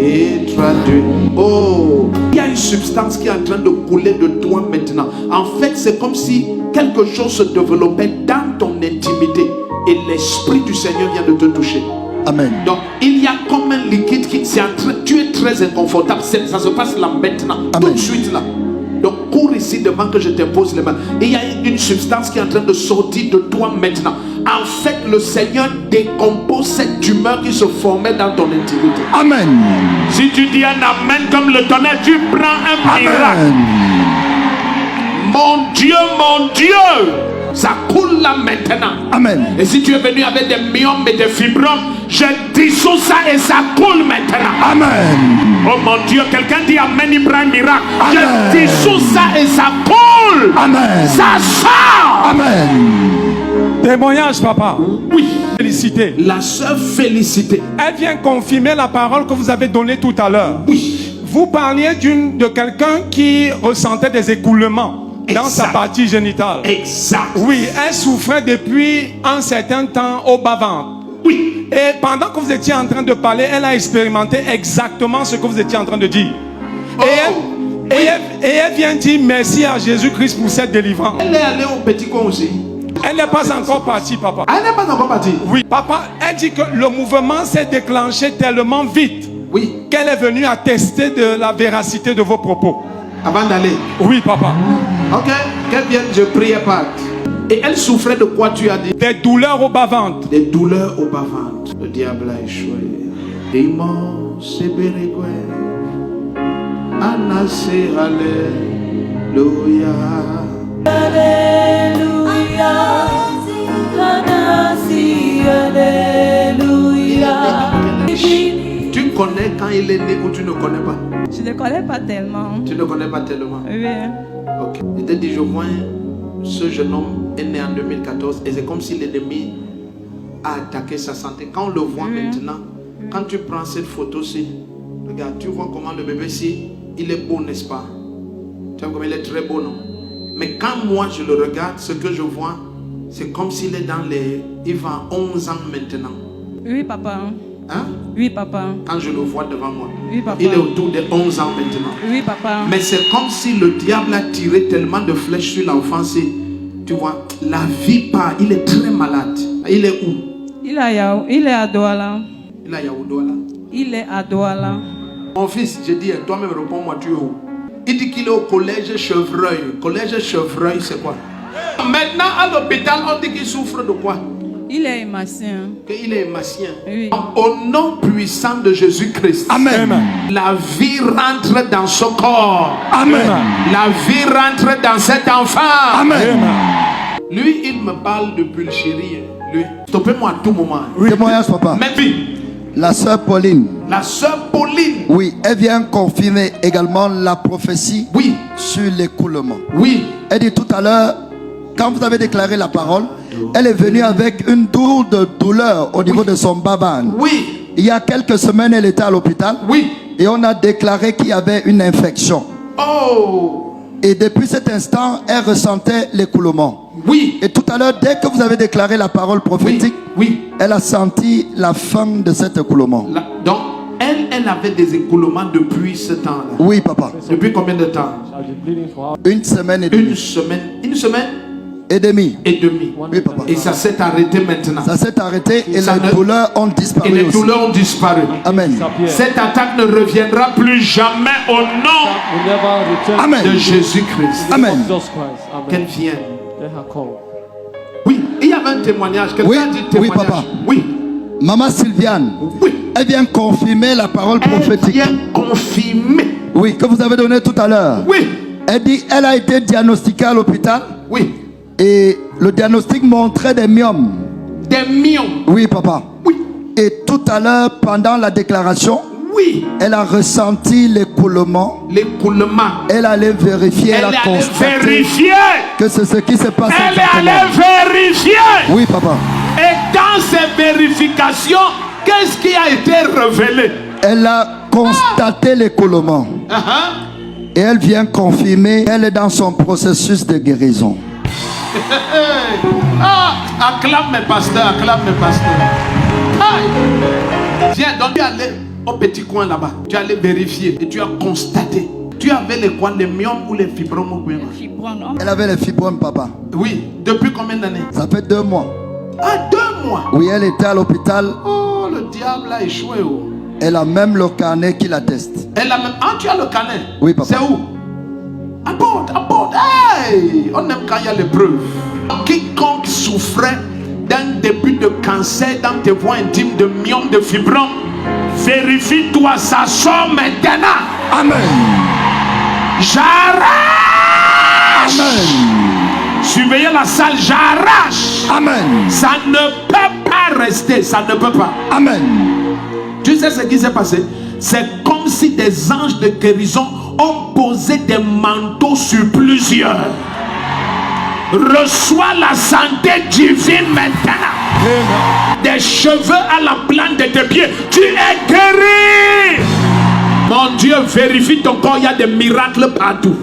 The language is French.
et traduit. Oh, il y a une substance qui est en train de couler de toi maintenant. En fait, c'est comme si quelque chose se développait dans ton intimité et l'Esprit du Seigneur vient de te toucher. Amen. Donc, il y a comme un liquide qui c'est en train, tu es très inconfortable. Ça se passe là maintenant, Amen. tout de suite là. Donc, cours ici devant que je te pose les mains. Et il y a une substance qui est en train de sortir de toi maintenant. En fait, le Seigneur décompose cette tumeur qui se formait dans ton intimité. Amen. Si tu dis un amen comme le tonnerre, tu prends un miracle. Amen. Mon Dieu, ça coule là maintenant. Amen. Et si tu es venu avec des myomes et des fibromes, je dissous ça et ça coule maintenant. Amen. Oh mon Dieu, quelqu'un dit amen, il prend un miracle. Amen. Je dissous ça et ça coule. Amen. Ça sort. Amen. Témoignage, papa. Oui. Félicité. La sœur Félicité. Elle vient confirmer la parole que vous avez donnée tout à l'heure. Oui. Vous parliez de quelqu'un qui ressentait des écoulements dans sa partie génitale. Exact. Oui, elle souffrait depuis un certain temps au bas-ventre. Oui. Et pendant que vous étiez en train de parler, elle a expérimenté exactement ce que vous étiez en train de dire. Oh. Et elle vient dire merci à Jésus-Christ pour cette délivrance. Elle est allée au petit coin aussi. Elle n'est pas encore partie, papa. Elle n'est pas encore partie. Oui, papa, elle dit que le mouvement s'est déclenché tellement vite. Oui. Qu'elle est venue attester de la véracité de vos propos. Avant d'aller. Oui, papa. Ok. Qu'elle vienne, je prie pas. Et elle souffrait de quoi, tu as dit? Des douleurs au bas-ventre. Des douleurs au bas-ventre. Le diable a échoué. Immense Bérégoé. Anase, alléluia. Alléluia. Anasi, alléluia. Tu connais quand il est né ou tu ne connais pas? Je ne connais pas tellement. Tu ne connais pas tellement. Oui. Ok. Il te dit, je vois ce jeune homme est né en 2014 et c'est comme si l'ennemi a attaqué sa santé. Quand on le voit maintenant, quand tu prends cette photo-ci, regarde, tu vois comment le bébé-ci, il est beau, n'est-ce pas? Tu vois comme il est très beau, non? Mais quand moi je le regarde, ce que je vois, c'est comme s'il est dans les... Il va à 11 ans maintenant. Oui, papa. Hein? Oui, papa. Quand je le vois devant moi, Oui, papa. il est autour de 11 ans maintenant. Oui, papa. Mais c'est comme si le diable a tiré tellement de flèches sur l'enfant. Tu vois, la vie part. Il est très malade. Il est où? Il est à Douala. Il est à Yaoundouala. Il est à Douala. Mon fils, je dis, toi-même réponds-moi, tu es où? Il dit qu'il est au collège Chevreuil. Collège Chevreuil, c'est quoi? Maintenant, à l'hôpital, on dit qu'il souffre de quoi? Il est hématien. Qu'il est hématien. Oui. Au nom puissant de Jésus-Christ. Amen. La vie rentre dans son corps. Amen. La vie rentre dans cet enfant. Amen. Lui, il me parle de Bulchérie. Lui, stoppez-moi à tout moment. Oui. Témoignage, papa. Mais puis, La sœur Pauline. la sœur Pauline. Oui, elle vient confirmer également la prophétie Oui, sur l'écoulement. oui. Elle dit tout à l'heure, quand vous avez déclaré la parole, elle est venue avec une tour de douleur au niveau de son bas-ventre. Oui, Il y a quelques semaines, elle était à l'hôpital. oui. Et on a déclaré qu'il y avait une infection. Oh, Et depuis cet instant, elle ressentait l'écoulement. oui. Et tout à l'heure, dès que vous avez déclaré la parole prophétique, Oui. elle a senti la fin de cet écoulement. Donc, elle avait des écoulements depuis ce temps-là. Oui, papa. Depuis combien de temps? Une semaine et demie. Une semaine Et demie. et demie. Oui, papa. Et ça s'est arrêté maintenant. Ça s'est arrêté et Ça les ne- douleurs ont Et disparu les aussi. douleurs ont disparu. Amen. Cette attaque ne reviendra plus jamais au nom Amen. de Jésus-Christ. Amen. Qu'elle vienne. Oui, il y avait un témoignage. Quelqu'un Oui, a dit oui, témoignage. papa. Oui, Maman Sylviane, oui. elle vient confirmer la parole Elle prophétique. vient confirmer. Oui, que vous avez donné tout à l'heure. Oui, Elle dit elle a été diagnostiquée à l'hôpital oui. et le diagnostic montrait des myomes. Des millions. Oui, papa. Oui, Et tout à l'heure, pendant la déclaration, oui. elle a ressenti l'écoulement. L'écoulement. Elle allait vérifier, elle Elle a est allée constaté vérifier. que c'est ce qui se passe Elle est exactement. allée vérifier. Oui, papa. Et dans ces vérifications, qu'est-ce qui a été révélé? Elle a constaté l'écoulement. Et elle vient confirmer, elle est dans son processus de guérison. Ah, acclame mes pasteurs, acclame mes pasteurs. Aïe. Viens, donc au petit coin là-bas. Tu es allé vérifier et tu as constaté. Tu avais les quoi, les myomes ou les fibromes au Gouéma? Elle avait les fibromes, papa. Oui. Depuis combien d'années? Ça fait 2 mois. Ah, 2 mois. Oui, elle était à l'hôpital. Oh, le diable a échoué. Oh. Elle a même le carnet qui l'atteste. Elle a même... Ah, tu as le carnet? Oui, papa. C'est où? À bord, à bord. Hey! On aime quand il y a l'épreuve. Quiconque souffrait d'un début de cancer dans tes voies intimes, de myome, de fibrome, vérifie-toi, ça sort maintenant. Amen. J'arrache. Amen. Surveillez la salle, j'arrache. Amen. Ça ne peut pas rester, ça ne peut pas. Amen. Tu sais ce qui s'est passé? C'est comme si des anges de guérison ont posé des manteaux sur plusieurs. Reçois la santé divine maintenant. Des cheveux à la plante de tes pieds. Tu es guéri. Mon Dieu, vérifie ton corps, il y a des miracles partout.